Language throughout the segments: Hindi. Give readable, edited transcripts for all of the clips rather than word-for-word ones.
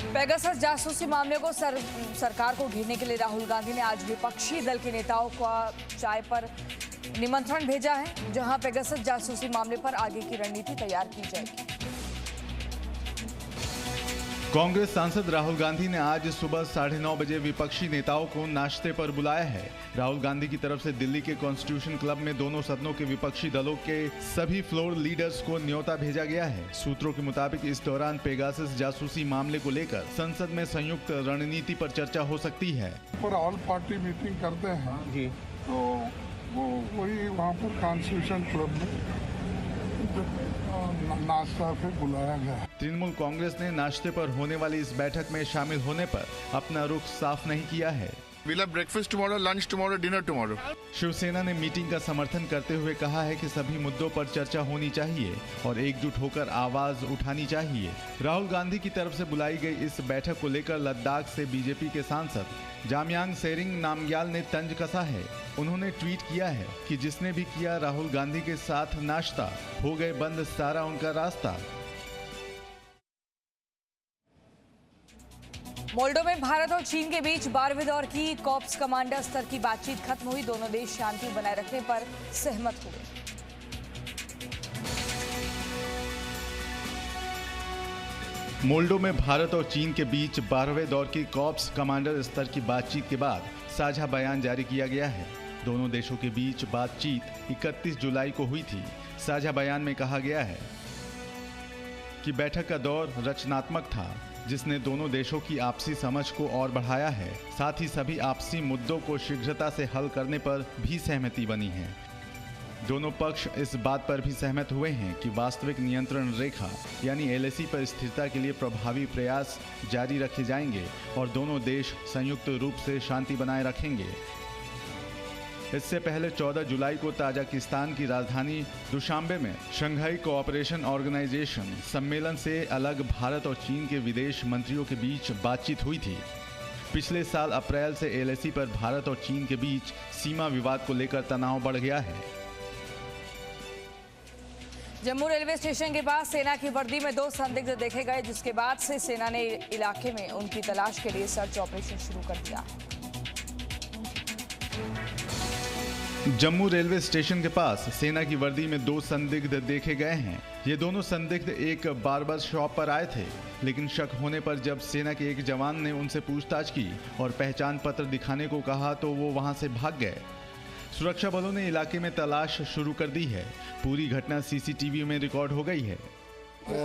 पेगासस जासूसी मामले को सरकार को घेरने के लिए राहुल गांधी ने आज विपक्षी दल के नेताओं को चाय पर निमंत्रण भेजा है, जहां पेगासस जासूसी मामले पर आगे की रणनीति तैयार की जाएगी। कांग्रेस सांसद राहुल गांधी ने आज सुबह 9:30 बजे विपक्षी नेताओं को नाश्ते पर बुलाया है। राहुल गांधी की तरफ से दिल्ली के कॉन्स्टिट्यूशन क्लब में दोनों सदनों के विपक्षी दलों के सभी फ्लोर लीडर्स को न्योता भेजा गया है। सूत्रों के मुताबिक इस दौरान पेगासस जासूसी मामले को लेकर संसद में संयुक्त रणनीति पर चर्चा हो सकती है। पर ऑल पार्टी मीटिंग करते हैं जी, तो वो वही वहाँ पर कॉन्स्टिट्यूशन क्लब में नाश्ता पे बुलाया गया। तृणमूल कांग्रेस ने नाश्ते पर होने वाली इस बैठक में शामिल होने पर अपना रुख साफ नहीं किया है। We'll have breakfast tomorrow, lunch tomorrow, dinner tomorrow. Shiv Sena ने मीटिंग का समर्थन करते हुए कहा है कि सभी मुद्दों पर चर्चा होनी चाहिए और एकजुट होकर आवाज उठानी चाहिए। राहुल गांधी की तरफ से बुलाई गई इस बैठक को लेकर लद्दाख से बीजेपी के सांसद जामयांग सेरिंग नामग्याल ने तंज कसा है। उन्होंने ट्वीट किया है कि जिसने भी किया राहुल गांधी के साथ नाश्ता, हो गए बंद सारा उनका रास्ता। मोल्डो में भारत और चीन के बीच 12वें दौर की कॉर्प्स कमांडर स्तर की बातचीत खत्म हुई। दोनों देश शांति बनाए रखने पर सहमत हुए। मोल्डो में भारत और चीन के बीच 12वें दौर की कॉर्प्स कमांडर स्तर की बातचीत के बाद साझा बयान जारी किया गया है। दोनों देशों के बीच बातचीत 31 जुलाई को हुई थी। साझा बयान में कहा गया है कि बैठक का दौर रचनात्मक था, जिसने दोनों देशों की आपसी समझ को और बढ़ाया है। साथ ही सभी आपसी मुद्दों को शीघ्रता से हल करने पर भी सहमति बनी है। दोनों पक्ष इस बात पर भी सहमत हुए हैं कि वास्तविक नियंत्रण रेखा यानी LAC पर स्थिरता के लिए प्रभावी प्रयास जारी रखे जाएंगे और दोनों देश संयुक्त रूप से शांति बनाए रखेंगे। इससे पहले 14 जुलाई को ताजिकिस्तान की राजधानी दुशांबे में शंघाई कोऑपरेशन ऑर्गेनाइजेशन सम्मेलन से अलग भारत और चीन के विदेश मंत्रियों के बीच बातचीत हुई थी। पिछले साल अप्रैल से LAC पर भारत और चीन के बीच सीमा विवाद को लेकर तनाव बढ़ गया है। जम्मू रेलवे स्टेशन के पास सेना की वर्दी में 2 संदिग्ध देखे गए, जिसके बाद से सेना ने इलाके में उनकी तलाश के लिए सर्च ऑपरेशन शुरू कर दिया। जम्मू रेलवे स्टेशन के पास सेना की वर्दी में 2 संदिग्ध देखे गए हैं। ये दोनों संदिग्ध एक बार्बर शॉप पर आए थे, लेकिन शक होने पर जब सेना के एक जवान ने उनसे पूछताछ की और पहचान पत्र दिखाने को कहा तो वो वहां से भाग गए। सुरक्षा बलों ने इलाके में तलाश शुरू कर दी है। पूरी घटना CCTV में रिकॉर्ड हो गई है।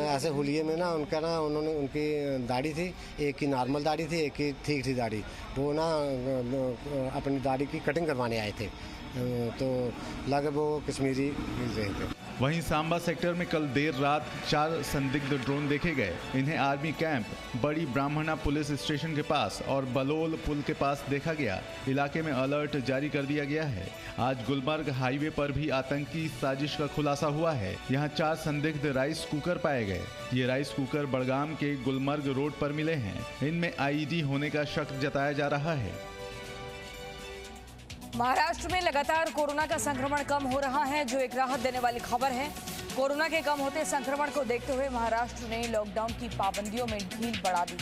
ऐसे हुलिये में ना उन्होंने उनकी दाढ़ी थी, एक की नॉर्मल दाढ़ी थी, एक की ठीक थी दाढ़ी। वो ना अपनी दाढ़ी की कटिंग करवाने आए थे, तो लगे वो कश्मीरी रहे थे। वहीं सांबा सेक्टर में कल देर रात 4 संदिग्ध ड्रोन देखे गए। इन्हें आर्मी कैंप, बड़ी ब्राह्मणा पुलिस स्टेशन के पास और बलोल पुल के पास देखा गया। इलाके में अलर्ट जारी कर दिया गया है। आज गुलमर्ग हाईवे पर भी आतंकी साजिश का खुलासा हुआ है। यहाँ 4 संदिग्ध राइस कुकर पाए गए। ये राइस कुकर बड़गाम के गुलमर्ग रोड पर मिले हैं। इनमें IED होने का शक जताया जा रहा है। महाराष्ट्र में लगातार कोरोना का संक्रमण कम हो रहा है, जो एक राहत देने वाली खबर है। कोरोना के कम होते संक्रमण को देखते हुए महाराष्ट्र ने लॉकडाउन की पाबंदियों में ढील बढ़ा दी।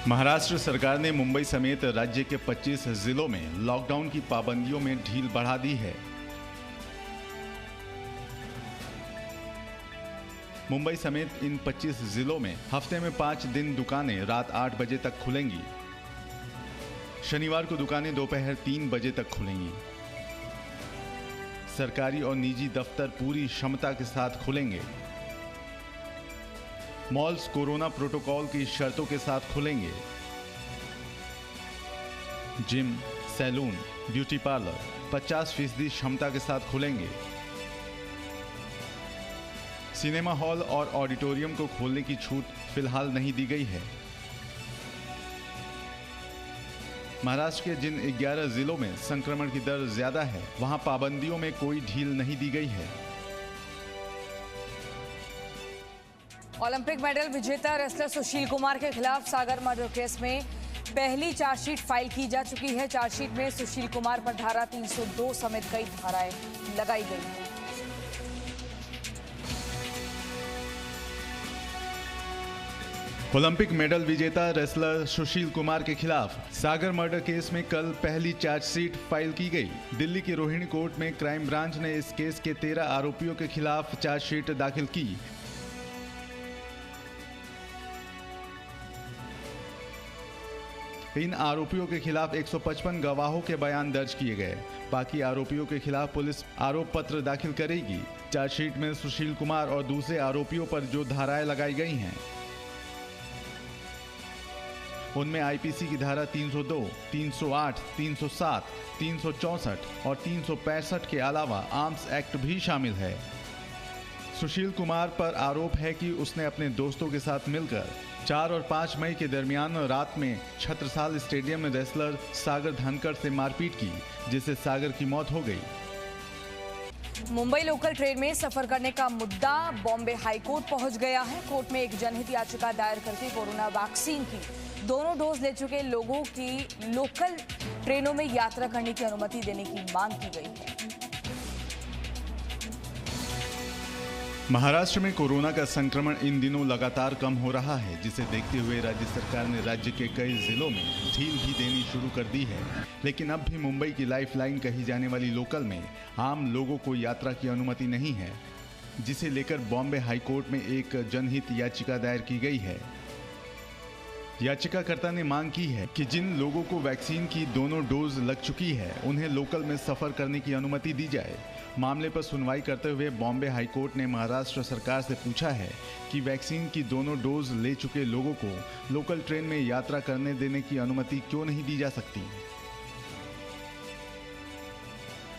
महाराष्ट्र सरकार ने मुंबई समेत राज्य के 25 जिलों में लॉकडाउन की पाबंदियों में ढील बढ़ा दी है। मुंबई समेत इन 25 जिलों में हफ्ते में 5 दिन दुकानें रात 8 बजे तक खुलेंगी। शनिवार को दुकानें दोपहर 3 बजे तक खुलेंगी। सरकारी और निजी दफ्तर पूरी क्षमता के साथ खुलेंगे। मॉल्स कोरोना प्रोटोकॉल की शर्तों के साथ खुलेंगे। जिम, सैलून, ब्यूटी पार्लर 50% क्षमता के साथ खुलेंगे। सिनेमा हॉल और ऑडिटोरियम को खोलने की छूट फिलहाल नहीं दी गई है। महाराष्ट्र के जिन 11 जिलों में संक्रमण की दर ज्यादा है, वहां पाबंदियों में कोई ढील नहीं दी गई है। ओलंपिक मेडल विजेता रेसलर सुशील कुमार के खिलाफ सागर मर्डर केस में पहली चार्जशीट फाइल की जा चुकी है। चार्जशीट में सुशील कुमार पर धारा 302 समेत कई धाराएं लगाई गई हैं। ओलंपिक मेडल विजेता रेसलर सुशील कुमार के खिलाफ सागर मर्डर केस में कल पहली चार्जशीट फाइल की गई। दिल्ली की रोहिणी कोर्ट में क्राइम ब्रांच ने इस केस के 13 आरोपियों के खिलाफ चार्जशीट दाखिल की। इन आरोपियों के खिलाफ 155 गवाहों के बयान दर्ज किए गए। बाकी आरोपियों के खिलाफ पुलिस आरोप पत्र दाखिल करेगी। चार्जशीट में सुशील कुमार और दूसरे आरोपियों पर जो धाराएं लगाई गई हैं उनमें आईपीसी की धारा 302, 308, 307, 364 और 365 के अलावा आर्म्स एक्ट भी शामिल है। सुशील कुमार पर आरोप है कि उसने अपने दोस्तों के साथ मिलकर 4 और 5 मई के दरमियान रात में छत्रसाल स्टेडियम में रेसलर सागर धनखड़ से मारपीट की, जिससे सागर की मौत हो गई। मुंबई लोकल ट्रेन में सफर करने का मुद्दा बॉम्बे हाईकोर्ट पहुंच गया है। कोर्ट में एक जनहित याचिका दायर करके कोरोना वैक्सीन की दोनों डोज ले चुके लोगों की लोकल ट्रेनों में यात्रा करने की अनुमति देने की मांग की गई है। महाराष्ट्र में कोरोना का संक्रमण इन दिनों लगातार कम हो रहा है, जिसे देखते हुए राज्य सरकार ने राज्य के कई जिलों में ढील भी देनी शुरू कर दी है। लेकिन अब भी मुंबई की लाइफलाइन कही जाने वाली लोकल में आम लोगों को यात्रा की अनुमति नहीं है, जिसे लेकर बॉम्बे हाईकोर्ट में एक जनहित याचिका दायर की गई है। याचिकाकर्ता ने मांग की है कि जिन लोगों को वैक्सीन की दोनों डोज लग चुकी है उन्हें लोकल में सफर करने की अनुमति दी जाए। मामले पर सुनवाई करते हुए बॉम्बे हाईकोर्ट ने महाराष्ट्र सरकार से पूछा है कि वैक्सीन की दोनों डोज ले चुके लोगों को लोकल ट्रेन में यात्रा करने देने की अनुमति क्यों नहीं दी जा सकती।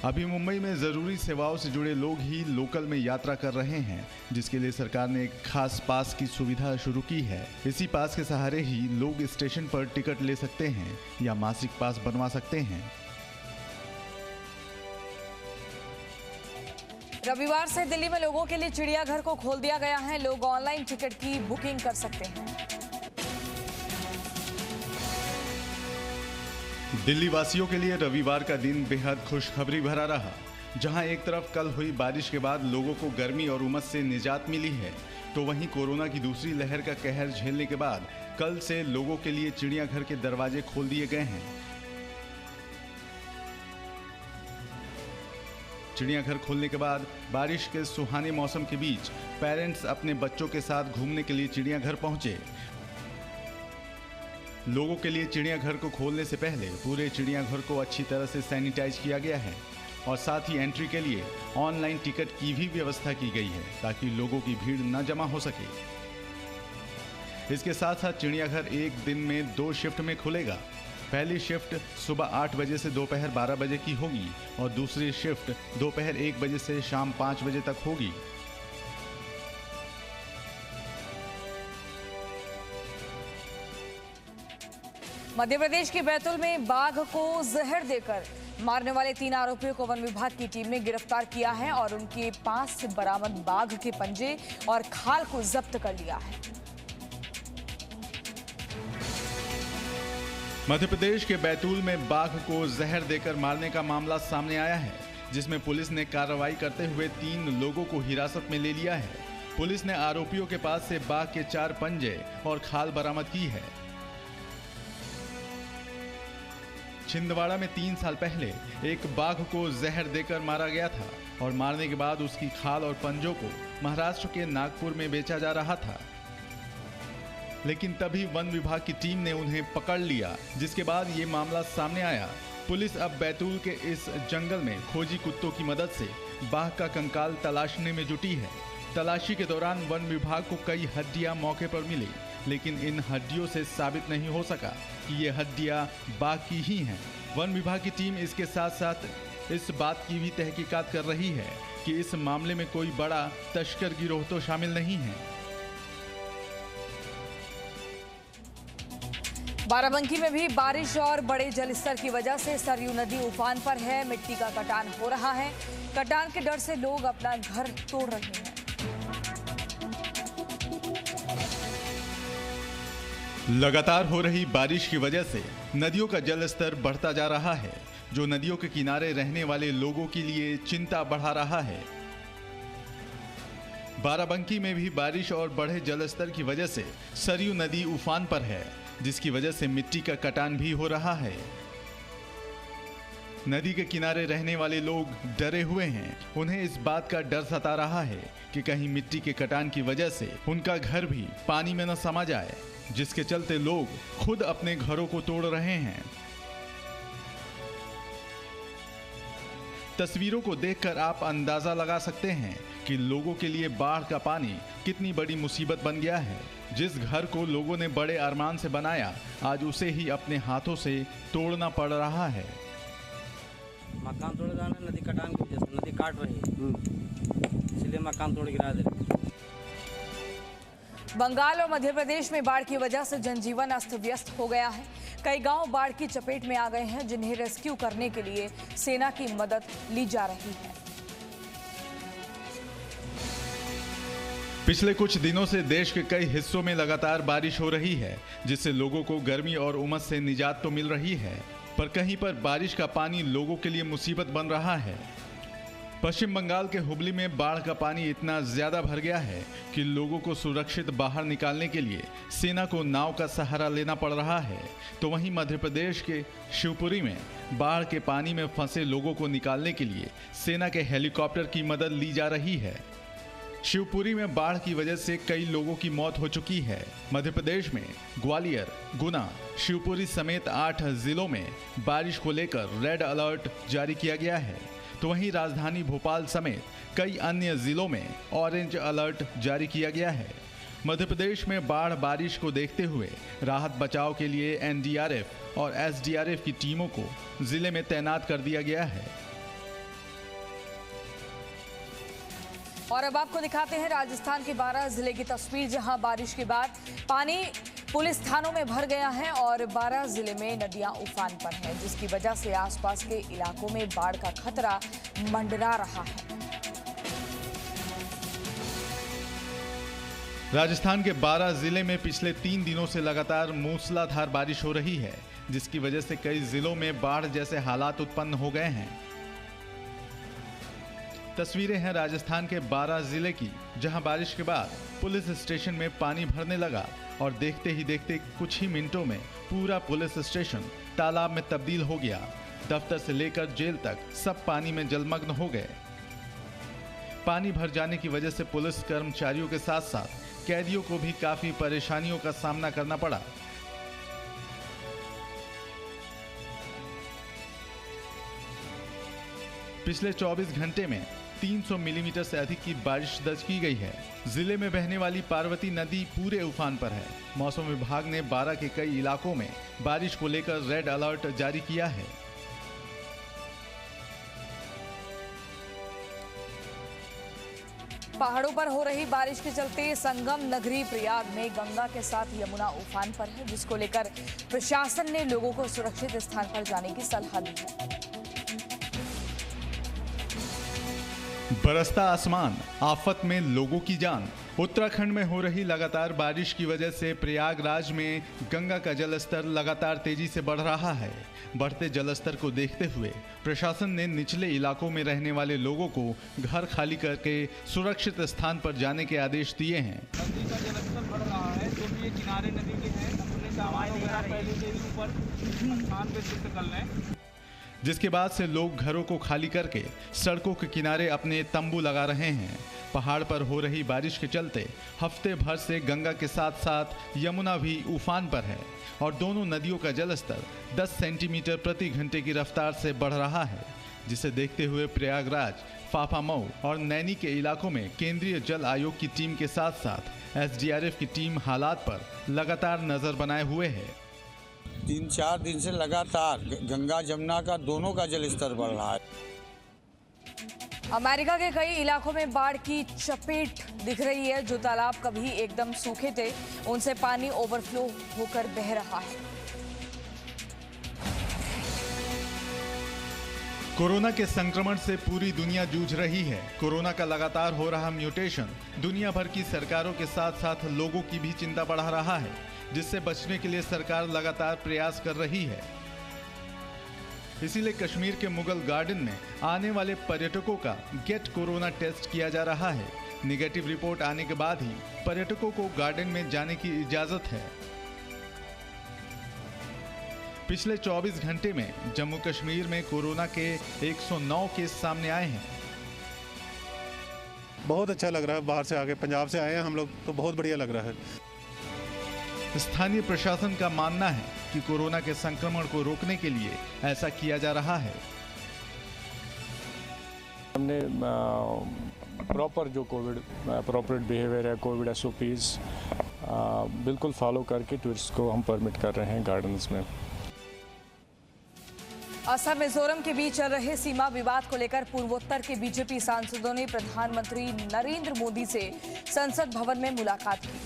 अभी मुंबई में जरूरी सेवाओं से जुड़े लोग ही लोकल में यात्रा कर रहे हैं, जिसके लिए सरकार ने एक खास पास की सुविधा शुरू की है। इसी पास के सहारे ही लोग स्टेशन पर टिकट ले सकते हैं या मासिक पास बनवा सकते हैं। रविवार से दिल्ली में लोगों के लिए चिड़ियाघर को खोल दिया गया है। लोग ऑनलाइन टिकट की बुकिंग कर सकते हैं। दिल्ली वासियों के लिए रविवार का दिन बेहद खुशखबरी भरा रहा। जहां एक तरफ कल हुई बारिश के बाद लोगों को गर्मी और उमस से निजात मिली है, तो वहीं कोरोना की दूसरी लहर का कहर झेलने के बाद कल से लोगों के लिए चिड़ियाघर के दरवाजे खोल दिए गए हैं। चिड़ियाघर खोलने के बाद बारिश के सुहाने मौसम के बीच पेरेंट्स अपने बच्चों के साथ घूमने के लिए चिड़ियाघर पहुंचे। लोगों के लिए चिड़ियाघर को खोलने से पहले पूरे चिड़ियाघर को अच्छी तरह से सैनिटाइज किया गया है और साथ ही एंट्री के लिए ऑनलाइन टिकट की भी व्यवस्था की गई है, ताकि लोगों की भीड़ न जमा हो सके। इसके साथ साथ चिड़ियाघर एक दिन में 2 शिफ्ट में खुलेगा। पहली शिफ्ट सुबह 8 बजे से दोपहर 12 बजे की होगी और दूसरी शिफ्ट दोपहर 1 बजे से शाम 5 बजे तक होगी। मध्य प्रदेश के बैतूल में बाघ को जहर देकर मारने वाले 3 आरोपियों को वन विभाग की टीम ने गिरफ्तार किया है और उनके पास से बरामद बाघ के पंजे और खाल को जब्त कर लिया है। मध्य प्रदेश के बैतूल में बाघ को जहर देकर मारने का मामला सामने आया है, जिसमें पुलिस ने कार्रवाई करते हुए 3 लोगों को हिरासत में ले लिया है। पुलिस ने आरोपियों के पास से बाघ के 4 पंजे और खाल बरामद की है। छिंदवाड़ा में 3 साल पहले एक बाघ को जहर देकर मारा गया था और मारने के बाद उसकी खाल और पंजों को महाराष्ट्र के नागपुर में बेचा जा रहा था। लेकिन तभी वन विभाग की टीम ने उन्हें पकड़ लिया, जिसके बाद ये मामला सामने आया। पुलिस अब बैतूल के इस जंगल में खोजी कुत्तों की मदद से बाघ का कंकाल तलाशने में जुटी है। तलाशी के दौरान वन विभाग को कई हड्डियां मौके पर मिली, लेकिन इन हड्डियों से साबित नहीं हो सका कि ये हड्डियां बाघ की ही हैं। वन विभाग की टीम इसके साथ साथ इस बात की भी तहकीकात कर रही है कि इस मामले में कोई बड़ा तस्कर गिरोह तो शामिल नहीं है। बाराबंकी में भी बारिश और बड़े जलस्तर की वजह से सरयू नदी उफान पर है। मिट्टी का कटान हो रहा है। कटान के डर से लोग अपना घर तोड़ रहे हैं। लगातार हो रही बारिश की वजह से नदियों का जलस्तर बढ़ता जा रहा है, जो नदियों के किनारे रहने वाले लोगों के लिए चिंता बढ़ा रहा है। बाराबंकी में भी बारिश और बढ़े जलस्तर की वजह से सरयू नदी उफान पर है, जिसकी वजह से मिट्टी का कटान भी हो रहा है। नदी के किनारे रहने वाले लोग डरे हुए हैं। उन्हें इस बात का डर सता रहा है कि कहीं मिट्टी के कटान की वजह से उनका घर भी पानी में न समा जाए, जिसके चलते लोग खुद अपने घरों को तोड़ रहे हैं। तस्वीरों को देखकर आप अंदाजा लगा सकते हैं कि लोगों के लिए बाढ़ का पानी कितनी बड़ी मुसीबत बन गया है। जिस घर को लोगों ने बड़े अरमान से बनाया, आज उसे ही अपने हाथों से तोड़ना पड़ रहा है। मकान तोड़ जाना, नदी कटान की वजह से, नदी काट रही है, इसलिए मकान तोड़ गिरा दे रहे। बंगाल और मध्य प्रदेश में बाढ़ की वजह से जनजीवन अस्त व्यस्त हो गया है। कई गांव बाढ़ की चपेट में आ गए हैं, जिन्हें रेस्क्यू करने के लिए सेना की मदद ली जा रही है। पिछले कुछ दिनों से देश के कई हिस्सों में लगातार बारिश हो रही है, जिससे लोगों को गर्मी और उमस से निजात तो मिल रही है, पर कहीं पर बारिश का पानी लोगों के लिए मुसीबत बन रहा है। पश्चिम बंगाल के हुबली में बाढ़ का पानी इतना ज्यादा भर गया है कि लोगों को सुरक्षित बाहर निकालने के लिए सेना को नाव का सहारा लेना पड़ रहा है। तो वहीं मध्य प्रदेश के शिवपुरी में बाढ़ के पानी में फंसे लोगों को निकालने के लिए सेना के हेलीकॉप्टर की मदद ली जा रही है। शिवपुरी में बाढ़ की वजह से कई लोगों की मौत हो चुकी है। मध्य प्रदेश में ग्वालियर, गुना, शिवपुरी समेत 8 जिलों में बारिश को लेकर रेड अलर्ट जारी किया गया है। तो वहीं राजधानी भोपाल समेत कई अन्य जिलों में ऑरेंज अलर्ट जारी किया गया है। मध्य प्रदेश में बाढ़ बारिश को देखते हुए राहत बचाव के लिए एनडीआरएफ और एसडीआरएफ की टीमों को जिले में तैनात कर दिया गया है। और अब आपको दिखाते हैं राजस्थान के 12 जिले की तस्वीर, जहां बारिश के बाद पानी पुलिस थानों में भर गया है और 12 जिले में नदियां उफान पर हैं, जिसकी वजह से आसपास के इलाकों में बाढ़ का खतरा मंडरा रहा है। राजस्थान के 12 जिले में पिछले 3 दिनों से लगातार मूसलाधार बारिश हो रही है, जिसकी वजह से कई जिलों में बाढ़ जैसे हालात उत्पन्न हो गए हैं। तस्वीरें हैं राजस्थान के 12 जिले की, जहां बारिश के बाद पुलिस स्टेशन में पानी भरने लगा और देखते ही देखते कुछ ही मिनटों में पूरा पुलिस स्टेशन तालाब में तब्दील हो गया। दफ्तर से लेकर जेल तक सब पानी में जलमग्न हो गए। पानी भर जाने की वजह से पुलिस कर्मचारियों के साथ साथ कैदियों को भी काफी परेशानियों का सामना करना पड़ा। पिछले 24 घंटे में 300 मिलीमीटर से अधिक की बारिश दर्ज की गई है। जिले में बहने वाली पार्वती नदी पूरे उफान पर है। मौसम विभाग ने 12 के कई इलाकों में बारिश को लेकर रेड अलर्ट जारी किया है। पहाड़ों पर हो रही बारिश के चलते संगम नगरी प्रयाग में गंगा के साथ यमुना उफान पर है, जिसको लेकर प्रशासन ने लोगों को सुरक्षित स्थान पर जाने की सलाह दी है। बरसता आसमान, आफत में लोगों की जान। उत्तराखंड में हो रही लगातार बारिश की वजह से प्रयागराज में गंगा का जलस्तर लगातार तेजी से बढ़ रहा है। बढ़ते जलस्तर को देखते हुए प्रशासन ने निचले इलाकों में रहने वाले लोगों को घर खाली करके सुरक्षित स्थान पर जाने के आदेश दिए हैं। नदी का जलस्तर बढ़ रहा है, जो भी ये किनारे नदी के हैं, अपने सामान वगैरह पहले से ही ऊपर स्थान पे शिफ्ट कर लें। जिसके बाद से लोग घरों को खाली करके सड़कों के किनारे अपने तंबू लगा रहे हैं। पहाड़ पर हो रही बारिश के चलते हफ्ते भर से गंगा के साथ साथ यमुना भी उफान पर है और दोनों नदियों का जलस्तर 10 सेंटीमीटर प्रति घंटे की रफ्तार से बढ़ रहा है, जिसे देखते हुए प्रयागराज, फाफामऊ और नैनी के इलाकों में केंद्रीय जल आयोग की टीम के साथ साथ एसडीआरएफ की टीम हालात पर लगातार नजर बनाए हुए है। 3-4 दिन से लगातार गंगा जमुना का दोनों का जलस्तर बढ़ रहा है। अमेरिका के कई इलाकों में बाढ़ की चपेट दिख रही है। जो तालाब कभी एकदम सूखे थे, उनसे पानी ओवरफ्लो होकर बह रहा है। कोरोना के संक्रमण से पूरी दुनिया जूझ रही है। कोरोना का लगातार हो रहा म्यूटेशन दुनिया भर की सरकारों के साथ साथ लोगों की भी चिंता बढ़ा रहा है, जिससे बचने के लिए सरकार लगातार प्रयास कर रही है। इसीलिए कश्मीर के मुगल गार्डन में आने वाले पर्यटकों का गेट कोरोना टेस्ट किया जा रहा है, नेगेटिव रिपोर्ट आने के बाद ही पर्यटकों को गार्डन में जाने की इजाजत है। पिछले 24 घंटे में जम्मू कश्मीर में कोरोना के 109 केस सामने आए हैं। बहुत अच्छा लग रहा है, बाहर से आके पंजाब से आए हैं हम लोग, तो बहुत बढ़िया लग रहा है। स्थानीय प्रशासन का मानना है कि कोरोना के संक्रमण को रोकने के लिए ऐसा किया जा रहा है। हमने प्रॉपर जो कोविड अप्रोप्रिएट बिहेवियर है, कोविड SOPs बिल्कुल फॉलो करके टूरिस्ट को हम परमिट कर रहे हैं गार्डन्स में। असम मिजोरम के बीच चल रहे सीमा विवाद को लेकर पूर्वोत्तर के बीजेपी सांसदों ने प्रधानमंत्री नरेंद्र मोदी से संसद भवन में मुलाकात की।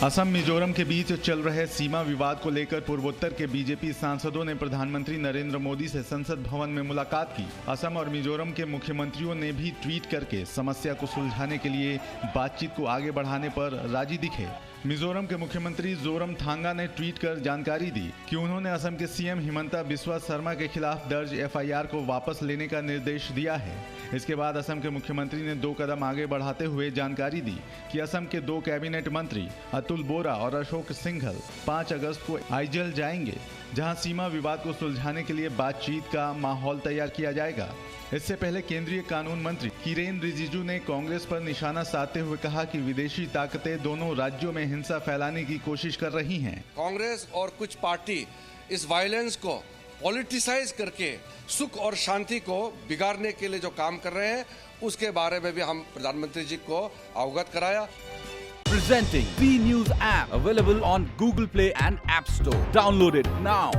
असम मिजोरम के बीच चल रहे सीमा विवाद को लेकर पूर्वोत्तर के बीजेपी सांसदों ने प्रधानमंत्री नरेंद्र मोदी से संसद भवन में मुलाकात की। असम और मिजोरम के मुख्यमंत्रियों ने भी ट्वीट करके समस्या को सुलझाने के लिए बातचीत को आगे बढ़ाने पर राजी दिखे। मिजोरम के मुख्यमंत्री जोरमथांगा ने ट्वीट कर जानकारी दी कि उन्होंने असम के सीएम हिमंता बिस्वा शर्मा के खिलाफ दर्ज FIR को वापस लेने का निर्देश दिया है। इसके बाद असम के मुख्यमंत्री ने 2 कदम आगे बढ़ाते हुए जानकारी दी कि असम के 2 कैबिनेट मंत्री अतुल बोरा और अशोक सिंघल 5 अगस्त को आइजल जाएंगे, जहां सीमा विवाद को सुलझाने के लिए बातचीत का माहौल तैयार किया जाएगा। इससे पहले केंद्रीय कानून मंत्री किरेन रिजिजू ने कांग्रेस पर निशाना साधते हुए कहा कि विदेशी ताकतें दोनों राज्यों में हिंसा फैलाने की कोशिश कर रही हैं। कांग्रेस और कुछ पार्टी इस वायलेंस को पॉलिटिसाइज करके सुख और शांति को बिगाड़ने के लिए जो काम कर रहे हैं, उसके बारे में भी हम प्रधानमंत्री जी को अवगत कराया। Presenting B News app available on Google Play and App Store. Download it now.